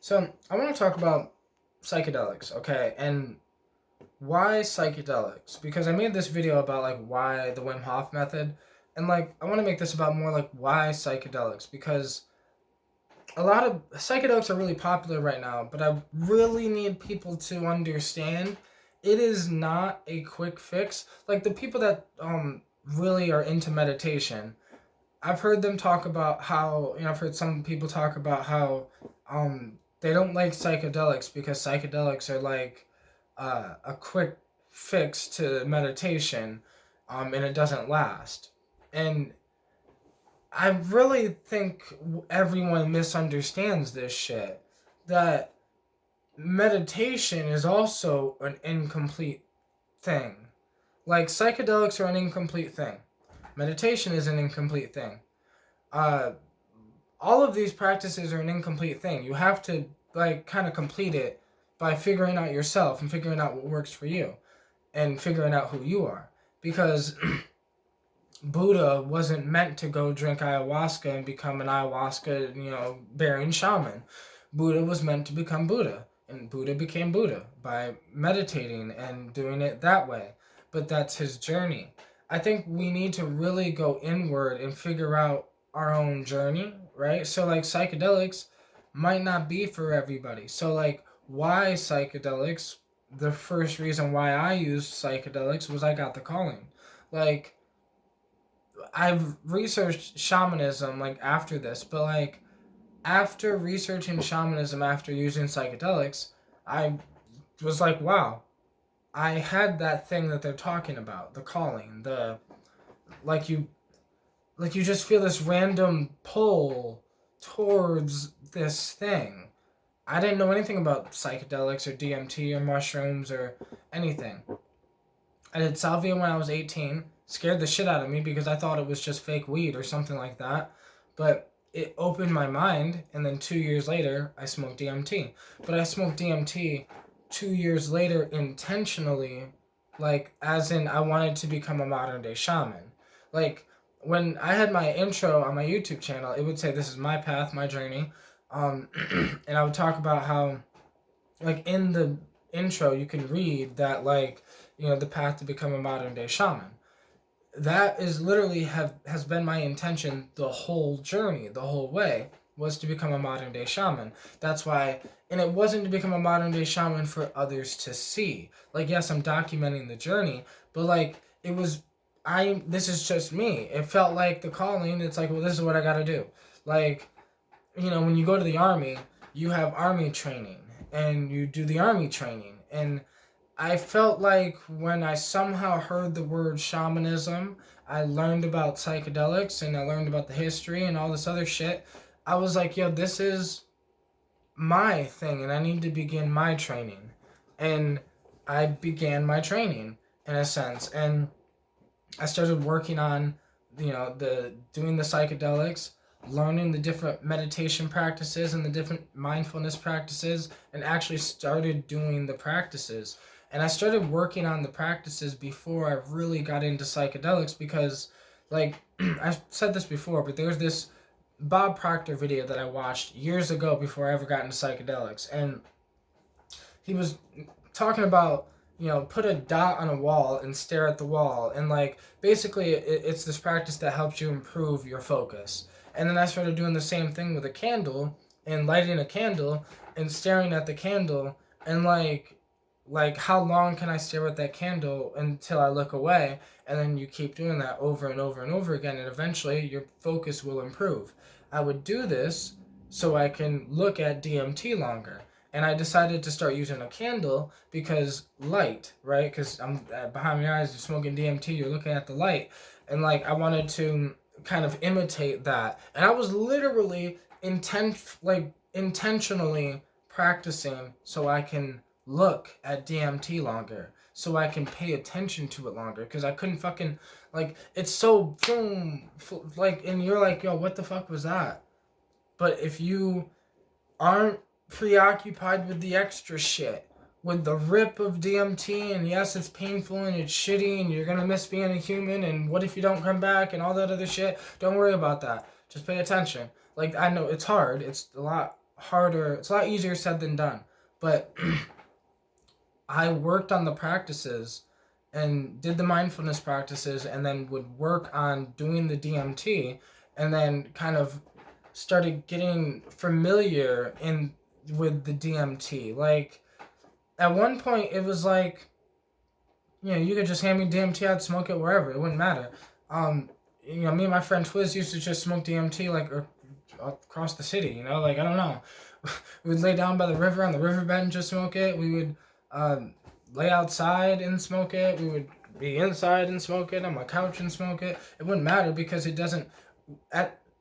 So I want to talk about psychedelics, okay, and why psychedelics? Because I made this video about like why the Wim Hof method, and like I want to make this about more like why psychedelics because a lot of psychedelics are really popular right now, but I really need people to understand it is not a quick fix. Like the people that really are into meditation, I've heard them talk about how, I've heard some people talk about how they don't like psychedelics because psychedelics are like a quick fix to meditation, and it doesn't last. And I really think everyone misunderstands this shit. That meditation is also an incomplete thing. Like psychedelics are an incomplete thing. Meditation is an incomplete thing. Uh, all of these practices are an incomplete thing. You have to like kind of complete it by figuring out yourself and figuring out what works for you and figuring out who you are. Because Buddha wasn't meant to go drink ayahuasca and become an ayahuasca, bearing shaman. Buddha was meant to become Buddha, and Buddha became Buddha by meditating and doing it that way. But that's his journey. I think we need to really go inward and figure out our own journey, right? So, like, psychedelics might not be for everybody. So, like, why psychedelics? The first reason why I used psychedelics was I got the calling. Like, I've researched shamanism like after this, but like after researching shamanism after using psychedelics, I was like, wow, I had that thing that they're talking about, the calling, the like you like you just feel this random pull towards this thing. I didn't know anything about psychedelics or DMT or mushrooms or anything. I did salvia when I was 18. Scared the shit out of me because I thought it was just fake weed or something like that. But it opened my mind, and then 2 years later, I smoked DMT. But I smoked DMT 2 years later intentionally, like, as in I wanted to become a modern day shaman. Like, when I had my intro on my YouTube channel, it would say, "This is my path, my journey." Um, and I would talk about how, like, in the intro, you can read that, like, the path to become a modern day shaman. That is literally has been my intention the whole journey, the whole way, was to become a modern day shaman. That's why, and it wasn't to become a modern day shaman for others to see. Like, yes, I'm documenting the journey, but like it was, this is just me. It felt like the calling. It's like, well, this is what I got to do. Like, when you go to the army, you have army training and you do the army training. And I felt like when I somehow heard the word shamanism, I learned about psychedelics and I learned about the history and all this other shit. I was like, yo, this is my thing and I need to begin my training. And I began my training in a sense. And I started working on, the doing the psychedelics, learning the different meditation practices and the different mindfulness practices, and actually started doing the practices. And I started working on the practices before I really got into psychedelics because, like, I said this before, but there's this Bob Proctor video that I watched years ago before I ever got into psychedelics. And he was talking about, put a dot on a wall and stare at the wall. And, like, basically, it's this practice that helps you improve your focus. And then I started doing the same thing with a candle and lighting a candle and staring at the candle and, like how long can I stare at that candle until I look away? And then you keep doing that over and over and over again, and eventually your focus will improve. I would do this so I can look at DMT longer. And I decided to start using a candle because light, right? Because I'm behind your eyes, you're smoking DMT, you're looking at the light. And like I wanted to kind of imitate that. And I was literally intentionally practicing so I can look at DMT longer, so I can pay attention to it longer, because I couldn't fucking, like, it's so boom, like, and you're like, yo, what the fuck was that? But if you aren't preoccupied with the extra shit, with the rip of DMT, and yes, it's painful and it's shitty and you're gonna miss being a human, and what if you don't come back and all that other shit, don't worry about that. Just pay attention. Like, I know it's hard, it's a lot harder. It's a lot easier said than done. But I worked on the practices and did the mindfulness practices, and then would work on doing the DMT, and then kind of started getting familiar in with the DMT. Like at one point it was like, you could just hand me DMT, I'd smoke it wherever, it wouldn't matter. Me and my friend Twiz used to just smoke DMT like across the city, like I don't know. We'd lay down by the river on the riverbed and just smoke it. We would lay outside and smoke it. We would be inside and smoke it, on my couch and smoke it. It wouldn't matter because it doesn't.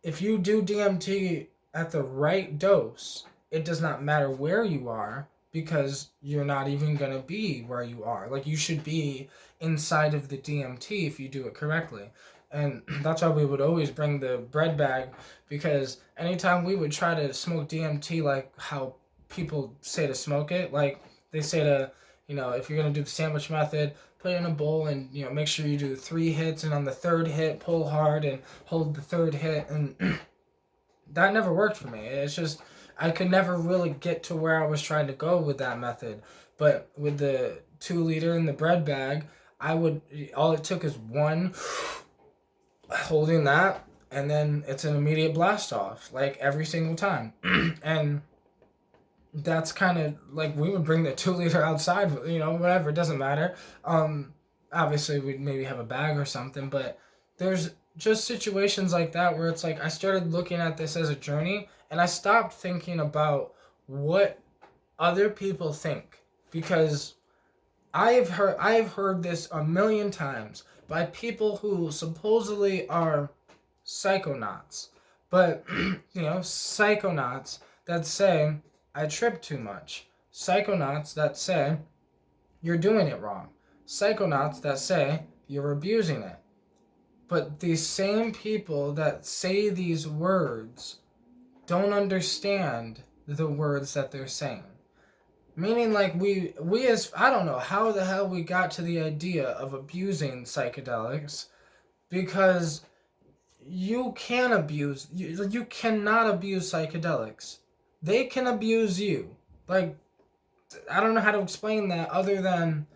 If you do DMT at the right dose, it does not matter where you are, because you're not even going to be where you are. Like, you should be inside of the DMT if you do it correctly. And that's why we would always bring the bread bag, because anytime we would try to smoke DMT like how people say to smoke it, like they say to, if you're going to do the sandwich method, put it in a bowl and, make sure you do 3 hits, and on the 3rd hit, pull hard and hold the 3rd hit. And that never worked for me. It's just, I could never really get to where I was trying to go with that method. But with the 2 liter in the bread bag, all it took is one holding that, and then it's an immediate blast off, like every single time. And that's kind of like, we would bring the 2 liter outside, whatever, it doesn't matter. Obviously we'd maybe have a bag or something, but there's just situations like that where it's like I started looking at this as a journey, and I stopped thinking about what other people think, because I've heard this a million times by people who supposedly are psychonauts, but psychonauts that say I trip too much, psychonauts that say you're doing it wrong, psychonauts that say you're abusing it. But these same people that say these words don't understand the words that they're saying. Meaning, like, we as, I don't know how the hell we got to the idea of abusing psychedelics, because you cannot abuse psychedelics. They can abuse you. Like, I don't know how to explain that other than,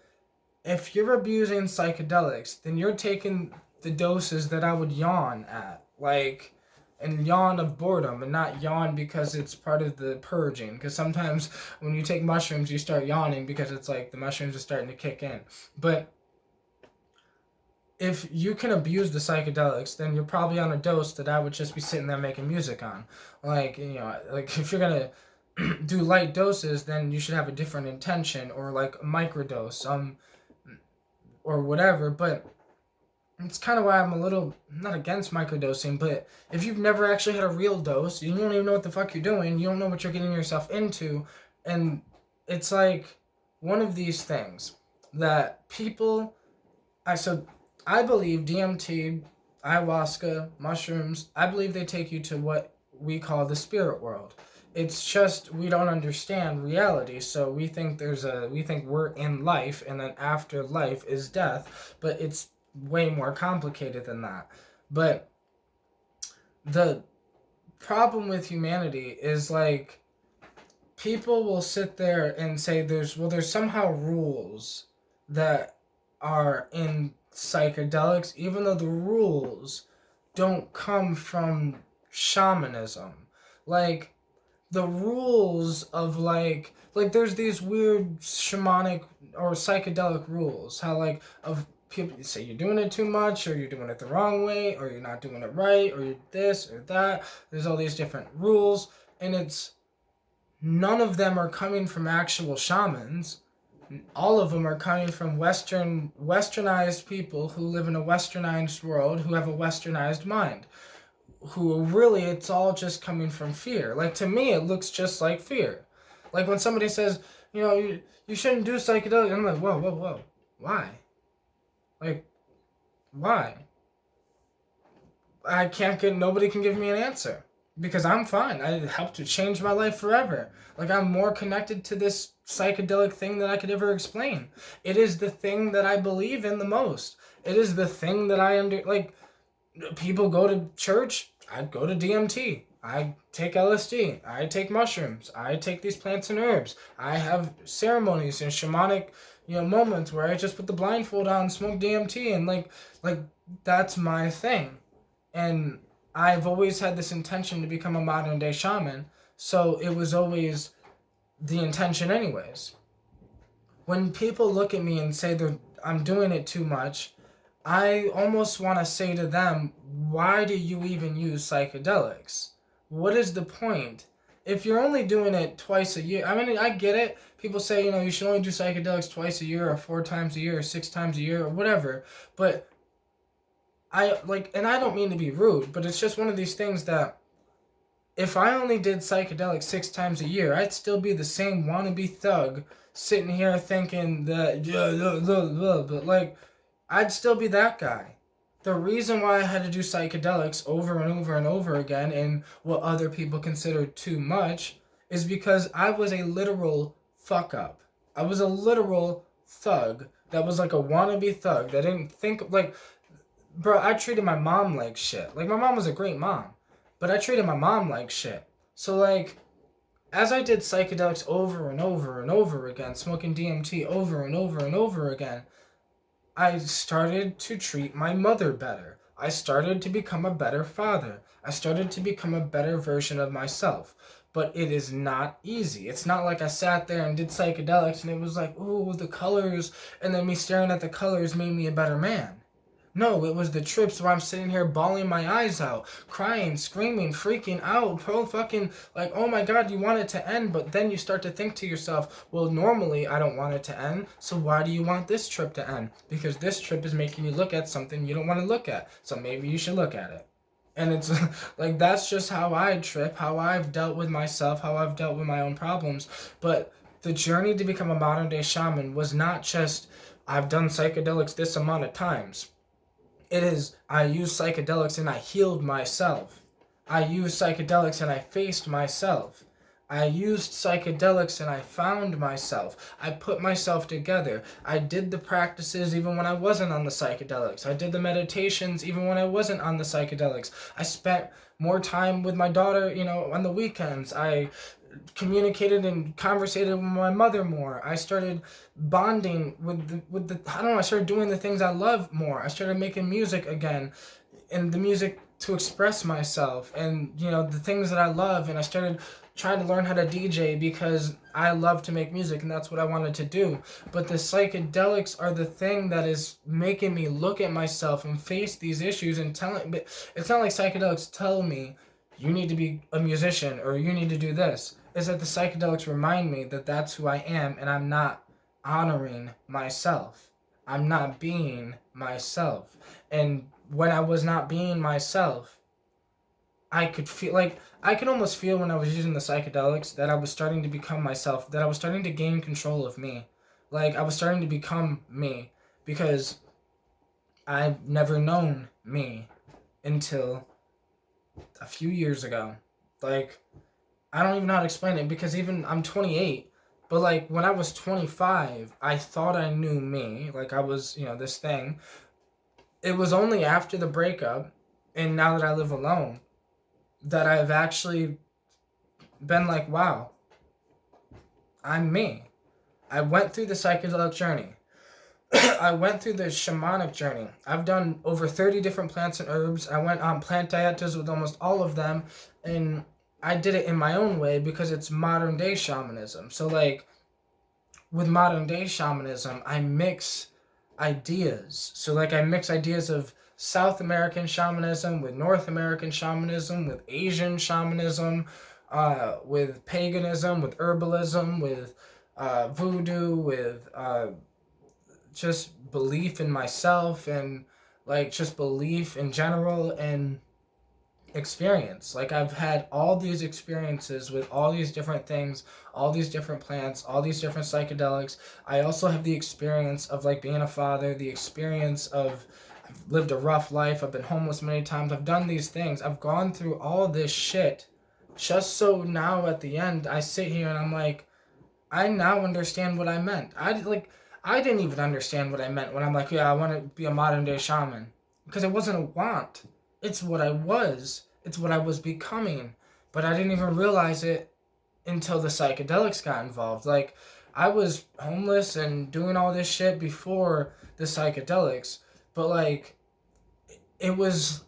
if you're abusing psychedelics, then you're taking the doses that I would yawn at, like, and yawn of boredom, and not yawn because it's part of the purging, because sometimes when you take mushrooms you start yawning because it's like the mushrooms are starting to kick in. But if you can abuse the psychedelics, then you're probably on a dose that I would just be sitting there making music on. Like, like if you're gonna do light doses, then you should have a different intention, or like a microdose, or whatever. But it's kind of why I'm a little, not against microdosing, but if you've never actually had a real dose, you don't even know what the fuck you're doing, you don't know what you're getting yourself into, and it's like one of these things that people, I believe DMT, ayahuasca, mushrooms, I believe they take you to what we call the spirit world. It's just we don't understand reality, so we think we're in life, and then after life is death, but it's way more complicated than that. But the problem with humanity is, like, people will sit there and say there's somehow rules that are in psychedelics, even though the rules don't come from shamanism. Like, the rules of like there's these weird shamanic or psychedelic rules, how like of people say you're doing it too much, or you're doing it the wrong way, or you're not doing it right, or you're this or that. There's all these different rules, and it's none of them are coming from actual shamans. All of them are coming from westernized people who live in a westernized world, who have a westernized mind, who really, it's all just coming from fear. Like, to me, it looks just like fear. Like when somebody says, you shouldn't do psychedelics, I'm like, whoa, why? Like, why? Nobody can give me an answer, because I'm fine. It helped to change my life forever. Like, I'm more connected to this psychedelic thing than I could ever explain. It is the thing that I believe in the most. It is the thing that like, people go to church, I'd go to DMT. I take LSD. I take mushrooms. I take these plants and herbs. I have ceremonies and shamanic, moments where I just put the blindfold on, smoke DMT, and like that's my thing. And I've always had this intention to become a modern day shaman, so it was always the intention, anyways. When people look at me and say I'm doing it too much, I almost want to say to them, why do you even use psychedelics? What is the point? If you're only doing it twice a year, I mean, I get it. People say, you should only do psychedelics twice a year or 4 times a year or 6 times a year or whatever. But and I don't mean to be rude, but it's just one of these things that if I only did psychedelics 6 times a year, I'd still be the same wannabe thug sitting here thinking that, but I'd still be that guy. The reason why I had to do psychedelics over and over and over again in what other people considered too much is because I was a literal fuck up. I was a literal thug that was like a wannabe thug that didn't think, bro, I treated my mom like shit. Like, my mom was a great mom, but I treated my mom like shit. So, as I did psychedelics over and over and over again, smoking DMT over and over and over again, I started to treat my mother better. I started to become a better father. I started to become a better version of myself. But it is not easy. It's not like I sat there and did psychedelics and it was like, ooh, the colors, and then me staring at the colors made me a better man. No, it was the trips where I'm sitting here bawling my eyes out, crying, screaming, freaking out, oh my God, you want it to end, but then you start to think to yourself, well, normally I don't want it to end, so why do you want this trip to end? Because this trip is making you look at something you don't want to look at, so maybe you should look at it. And it's that's just how I trip, how I've dealt with myself, how I've dealt with my own problems. But the journey to become a modern day shaman was not just, I've done psychedelics this amount of times. It is, I used psychedelics and I healed myself. I used psychedelics and I faced myself. I used psychedelics and I found myself. I put myself together. I did the practices even when I wasn't on the psychedelics. I did the meditations even when I wasn't on the psychedelics. I spent more time with my daughter, on the weekends. I communicated and conversated with my mother more. I started bonding with the I don't know, I started doing the things I love more. I started making music again, and the music to express myself and the things that I love, and I started trying to learn how to DJ because I love to make music and that's what I wanted to do. But the psychedelics are the thing that is making me look at myself and face these issues and but it's not like psychedelics tell me you need to be a musician or you need to do this. Is that the psychedelics remind me that that's who I am and I'm not honoring myself. I'm not being myself. And when I was not being myself, I could almost feel when I was using the psychedelics that I was starting to become myself, that I was starting to gain control of me. Like, I was starting to become me because I've never known me until a few years ago. I don't even know how to explain it because even I'm 28, but when I was 25, I thought I knew me. I was, this thing. It was only after the breakup and now that I live alone that I've actually been like, wow, I'm me. I went through the psychedelic journey. I went through the shamanic journey. I've done over 30 different plants and herbs. I went on plant dietas with almost all of them, and I did it in my own way because it's modern day shamanism. So with modern day shamanism, I mix ideas. So I mix ideas of South American shamanism with North American shamanism, with Asian shamanism, with paganism, with herbalism, with voodoo, with just belief in myself and just belief in general and experience. I've had all these experiences with all these different things, all these different plants, all these different psychedelics. I also have the experience of being a father, the experience of I've lived a rough life, I've been homeless many times, I've done these things, I've gone through all this shit just so now at the end I sit here and I'm like, I now understand what I meant. I didn't even understand what I meant when I'm like, yeah, I want to be a modern day shaman. Because it wasn't a want. It's what I was. It's what I was becoming. but I didn't even realize it until the psychedelics got involved. Like, I was homeless and doing all this shit before the psychedelics, but it was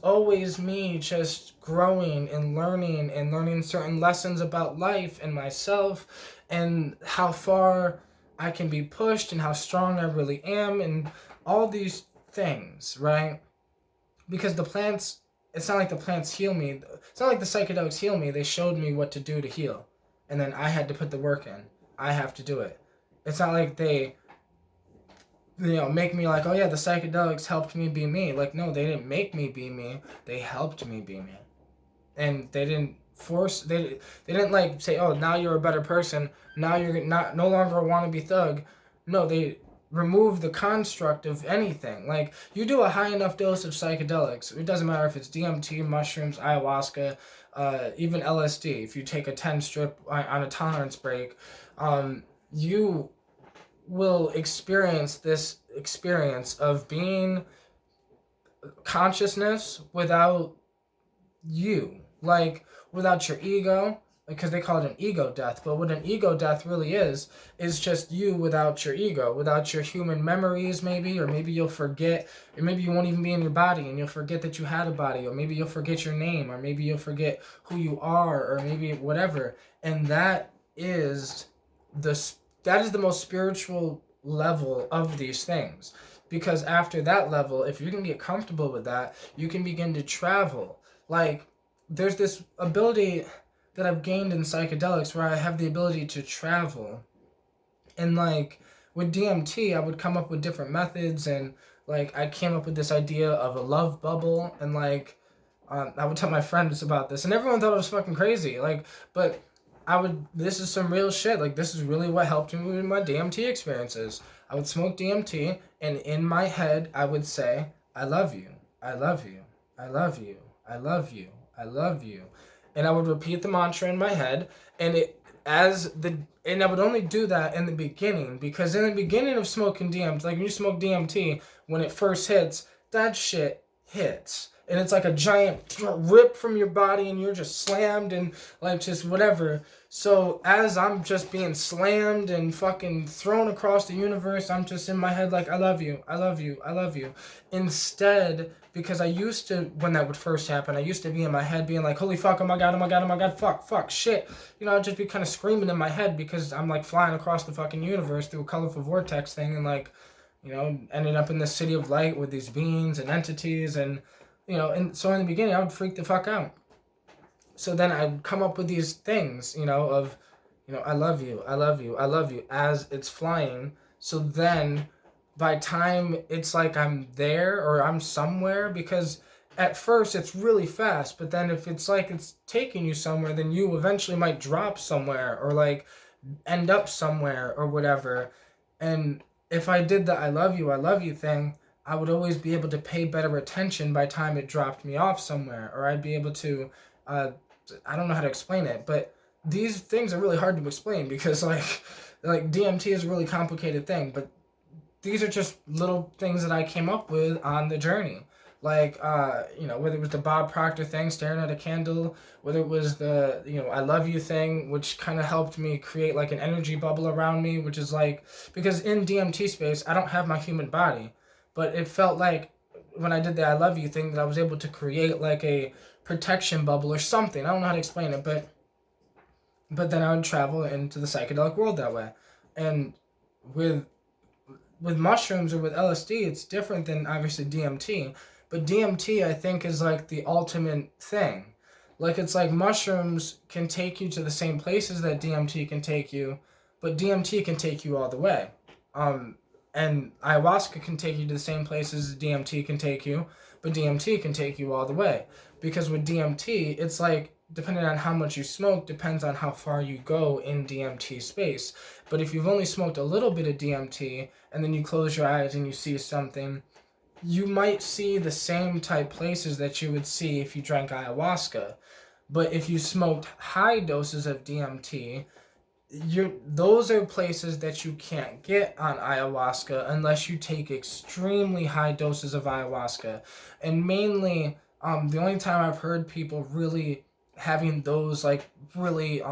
always me just growing and learning certain lessons about life and myself and how far I can be pushed and how strong I really am and all these things, right? Because the plants, it's not like the plants heal me. It's not like the psychedelics heal me. They showed me what to do to heal. And then I had to put the work in. I have to do it. It's not like they, make me like, oh yeah, the psychedelics helped me be me. Like, no, they didn't make me be me. They helped me be me. And they didn't force, they didn't like say, oh, now you're a better person. Now you're not no longer a wannabe thug. No, they remove the construct of anything. Like, you do a high enough dose of psychedelics, it doesn't matter if it's DMT, mushrooms, ayahuasca, even LSD. If you take a 10 strip on a tolerance break, you will experience this experience of being consciousness without you, like without your ego, because they call it an ego death. But what an ego death really is just you without your ego, without your human memories, maybe, or maybe you'll forget, or maybe you won't even be in your body and you'll forget that you had a body, or maybe you'll forget your name, or maybe you'll forget who you are, or maybe whatever. And the that is the most spiritual level of these things, because after that level, if you can get comfortable with that, you can begin to travel. Like, there's this ability that I've gained in psychedelics where I have the ability to travel. And like with DMT, I would come up with different methods, and like I came up with this idea of a love bubble, and I would tell my friends about this, and everyone thought I was fucking crazy. But this is some real shit. Like, this is really what helped me with my DMT experiences. I would smoke DMT, and in my head, I would say, I love you. I love you. I love you. I love you. I love you. And I would repeat the mantra in my head, and I would only do that in the beginning, because in the beginning of smoking DMT, like when you smoke DMT, when it first hits, that shit hits. And it's like a giant rip from your body, and you're just slammed and like just whatever. So as I'm just being slammed and fucking thrown across the universe, I'm just in my head like, I love you, I love you, I love you. Instead, because I used to, when that would first happen, I used to be in my head being like, holy fuck, oh my god, oh my god, oh my god, fuck, shit. I'd just be kind of screaming in my head because I'm like flying across the fucking universe through a colorful vortex thing, and like, ending up in this city of light with these beings and entities, and and so in the beginning, I would freak the fuck out. So then I'd come up with these things, of, I love you, I love you, I love you, as it's flying. So then by time it's like I'm there or I'm somewhere, because at first it's really fast, but then if it's like it's taking you somewhere, then you eventually might drop somewhere or like end up somewhere or whatever. And if I did the I love you thing, I would always be able to pay better attention by time it dropped me off somewhere, or I'd be able to, I don't know how to explain it, but these things are really hard to explain because like DMT is a really complicated thing, but these are just little things that I came up with on the journey. Like, whether it was the Bob Proctor thing, staring at a candle, whether it was the, I love you thing, which kind of helped me create like an energy bubble around me, which is like, because in DMT space, I don't have my human body, but it felt like when I did the I love you thing that I was able to create like a protection bubble or something. I don't know how to explain it, but then I would travel into the psychedelic world that way. And with mushrooms or with LSD, it's different than obviously DMT. But DMT, I think, is like the ultimate thing. Like, it's like mushrooms can take you to the same places that DMT can take you, but DMT can take you all the way. And ayahuasca can take you to the same places as DMT can take you, but DMT can take you all the way. Because with DMT, it's like, depending on how much you smoke, depends on how far you go in DMT space. But if you've only smoked a little bit of DMT, and then you close your eyes and you see something, you might see the same type places that you would see if you drank ayahuasca. But if you smoked high doses of DMT, those are places that you can't get on ayahuasca unless you take extremely high doses of ayahuasca. And mainly, the only time I've heard people really having those like really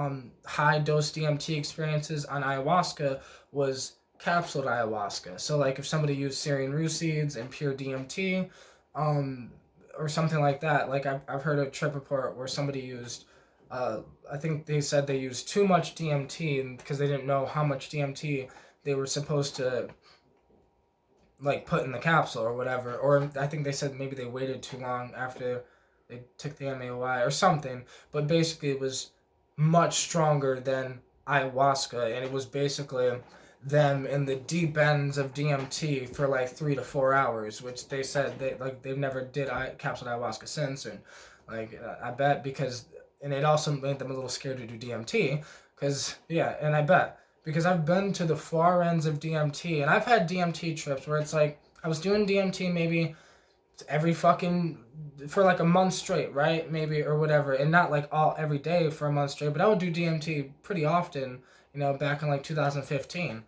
high dose DMT experiences on ayahuasca was capsuled ayahuasca. So like if somebody used Syrian rue seeds and pure DMT, um, or something like that. Like I've heard a trip report where somebody used, I think they said they used too much DMT because they didn't know how much DMT they were supposed to like put in the capsule or whatever. Or I think they said maybe they waited too long after they took the MAOI or something. But basically, it was much stronger than ayahuasca, and it was basically them in the deep ends of DMT for like 3 to 4 hours, which they said they've never did capsule ayahuasca since, and like I bet because and it also made them a little scared to do DMT because yeah, and I bet because I've been to the far ends of DMT and I've had DMT trips where it's like I was doing DMT maybe every fucking for like a month straight, right? Maybe or whatever, and not like all every day for a month straight, but I would do DMT pretty often, back in like 2015,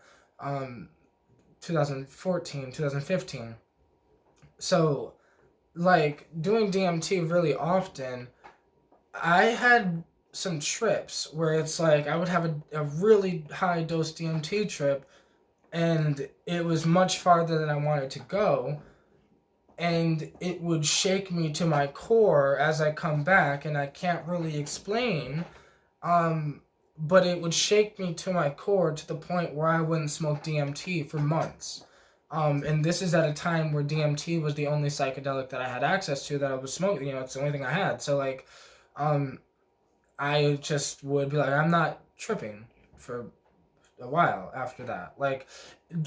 2014, 2015. So like doing DMT really often, I had some trips where it's like I would have a really high dose DMT trip and it was much farther than I wanted to go, and it would shake me to my core as I come back, and I can't really explain. But it would shake me to my core to the point where I wouldn't smoke DMT for months. And this is at a time where DMT was the only psychedelic that I had access to that I was smoking. It's the only thing I had. So like, I just would be like, I'm not tripping for a while after that. Like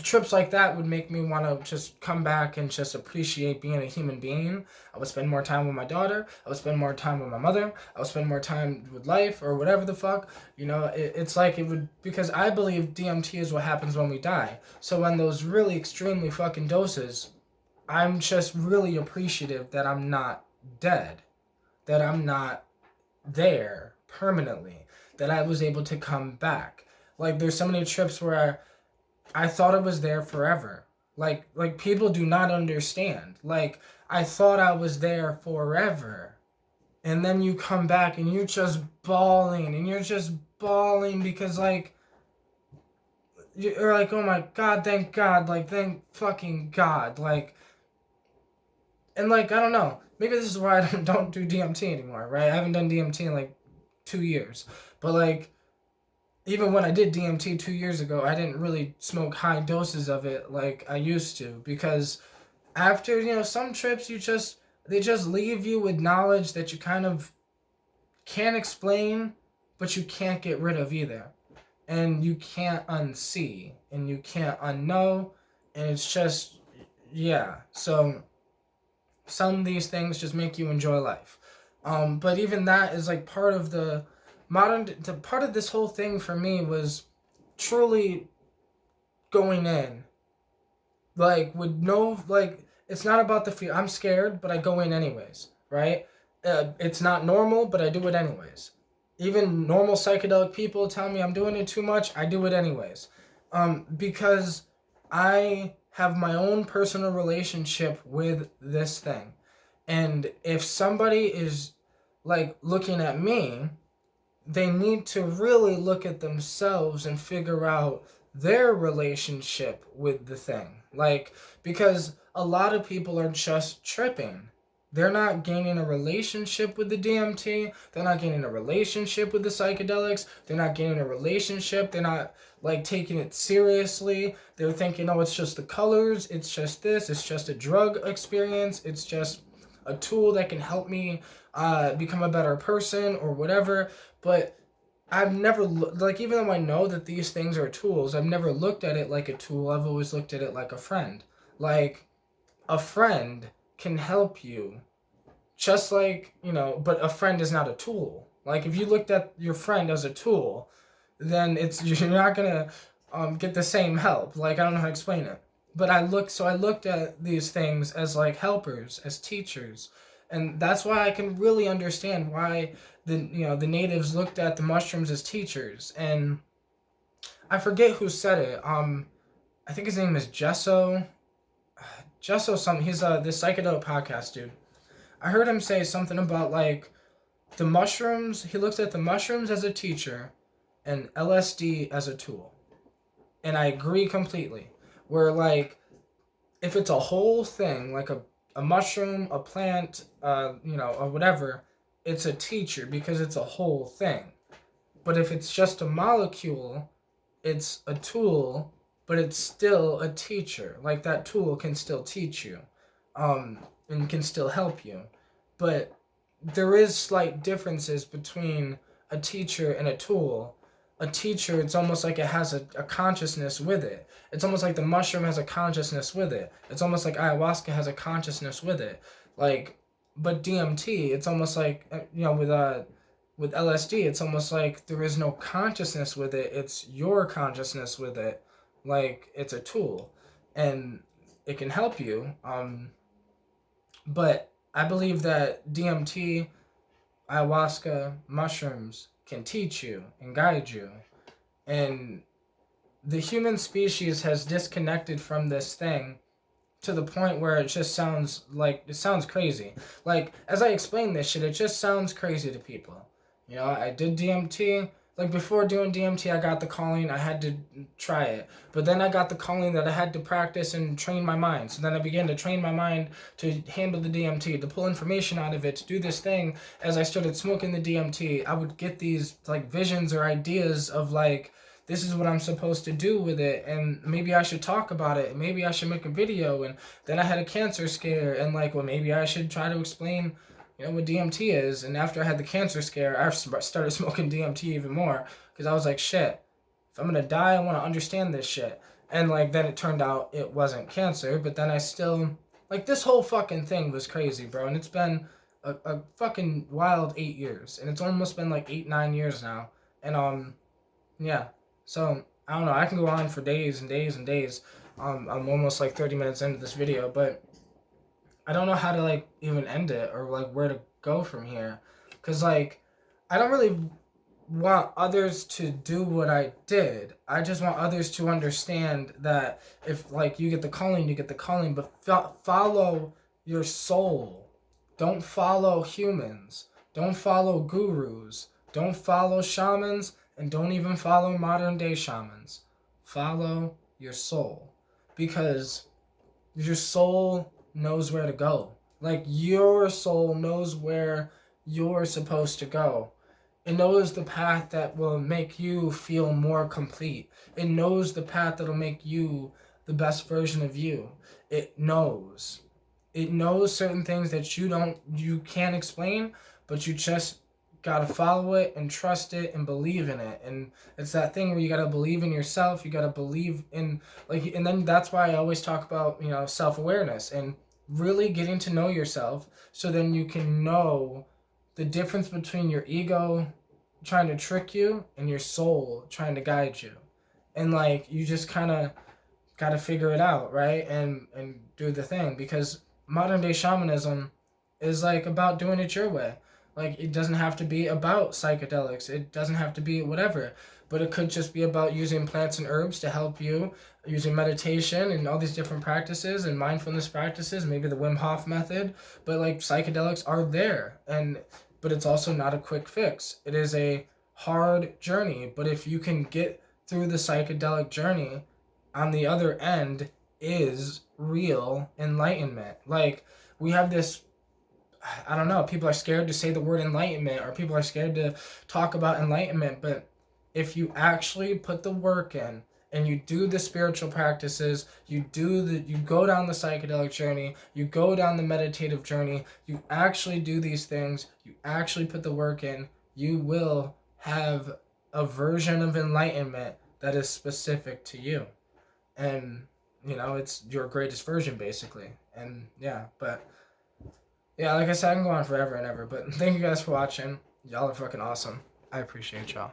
trips like that would make me want to just come back and just appreciate being a human being. I would spend more time with my daughter. I would spend more time with my mother. I would spend more time with life or whatever the fuck. It's like it would, because I believe DMT is what happens when we die. So when those really extremely fucking doses, I'm just really appreciative that I'm not dead, that I'm not there permanently, that I was able to come back. Like there's so many trips where I thought I was there forever. Like people do not understand. Like I thought I was there forever. And then you come back and you're just bawling because like you're like, oh my god, thank God, like thank fucking God, like, and like I don't know, maybe this is why I don't do DMT anymore, right? I haven't done DMT in like 2 years, but like even when I did DMT 2 years ago, I didn't really smoke high doses of it like I used to, because after, some trips they just leave you with knowledge that you kind of can't explain, but you can't get rid of either. And you can't unsee, and you can't unknow, and it's just, yeah. So some of these things just make you enjoy life. But even that is like part of the part of this whole thing for me was truly going in like with no, like it's not about the fear. I'm scared, but I go in anyways, right? It's not normal, but I do it anyways. Even normal psychedelic people tell me I'm doing it too much, I do it anyways, because I have my own personal relationship with this thing. And if somebody is like looking at me, they need to really look at themselves and figure out their relationship with the thing. Like, because a lot of people are just tripping. They're not gaining a relationship with the DMT. They're not gaining a relationship with the psychedelics. They're not gaining a relationship. They're not like taking it seriously. They're thinking, oh, it's just the colors. It's just this. It's just a drug experience. It's just a tool that can help me become a better person or whatever. But I've never, like, even though I know that these things are tools, I've never looked at it like a tool. I've always looked at it like a friend. Like, a friend can help you, just like, but a friend is not a tool. Like, if you looked at your friend as a tool, then you're not gonna get the same help. Like, I don't know how to explain it. But I looked at these things as like helpers, as teachers. And that's why I can really understand why the natives looked at the mushrooms as teachers. And I forget who said it. I think his name is Gesso something. He's this psychedelic podcast dude. I heard him say something about like the mushrooms, he looks at the mushrooms as a teacher and LSD as a tool. And I agree completely. Where, like, if it's a whole thing, like a mushroom, a plant, or whatever, it's a teacher because it's a whole thing. But if it's just a molecule, it's a tool, but it's still a teacher. Like, that tool can still teach you, and can still help you. But there is slight differences between a teacher and a tool. A teacher, it's almost like it has a consciousness with it. It's almost like the mushroom has a consciousness with it. It's almost like ayahuasca has a consciousness with it. Like, but DMT, it's almost like, with LSD, it's almost like there is no consciousness with it. It's your consciousness with it. Like, it's a tool, and it can help you. But I believe that DMT, ayahuasca, mushrooms can teach you and guide you. And the human species has disconnected from this thing to the point where it sounds crazy. Like, as I explain this shit, it just sounds crazy to people. I did DMT. Like, before doing DMT, I got the calling. I had to try it. But then I got the calling that I had to practice and train my mind. So then I began to train my mind to handle the DMT, to pull information out of it, to do this thing. As I started smoking the DMT, I would get these, like, visions or ideas of, like, this is what I'm supposed to do with it, and maybe I should talk about it, maybe I should make a video. And then I had a cancer scare, and, like, well, maybe I should try to explain what DMT is. And after I had the cancer scare, I started smoking DMT even more, because I was like, shit, if I'm gonna die, I want to understand this shit. And, like, then it turned out it wasn't cancer, but then I still, like, this whole fucking thing was crazy, bro. And it's been a fucking wild 8 years, and it's almost been like 8-9 years now. And yeah. So, I don't know, I can go on for days and days and days. I'm almost like 30 minutes into this video, but I don't know how to, like, even end it, or, like, where to go from here. Because, like, I don't really want others to do what I did. I just want others to understand that if, like, you get the calling, you get the calling, but follow your soul. Don't follow humans. Don't follow gurus. Don't follow shamans. And don't even follow modern day shamans. Follow your soul. Because your soul knows where to go. Like, your soul knows where you're supposed to go. It knows the path that will make you feel more complete. It knows the path that will make you the best version of you. It knows. It knows certain things that you can't explain, but you just gotta follow it and trust it and believe in it. And it's that thing where you gotta believe in yourself. You gotta believe in, like, and then that's why I always talk about, self-awareness and really getting to know yourself, so then you can know the difference between your ego trying to trick you and your soul trying to guide you. And, like, you just kind of got to figure it out, right? And do the thing, because modern day shamanism is, like, about doing it your way. Like, it doesn't have to be about psychedelics. It doesn't have to be whatever. But it could just be about using plants and herbs to help you, using meditation and all these different practices and mindfulness practices, maybe the Wim Hof method. But, like, psychedelics are there. But it's also not a quick fix. It is a hard journey. But if you can get through the psychedelic journey, on the other end is real enlightenment. Like, we have this, I don't know, people are scared to say the word enlightenment, or people are scared to talk about enlightenment. But if you actually put the work in and you do the spiritual practices, you go down the psychedelic journey, you go down the meditative journey, you actually do these things, you actually put the work in, you will have a version of enlightenment that is specific to you. And, it's your greatest version, basically. And, yeah, but yeah, like I said, I can go on forever and ever, but thank you guys for watching. Y'all are fucking awesome. I appreciate y'all.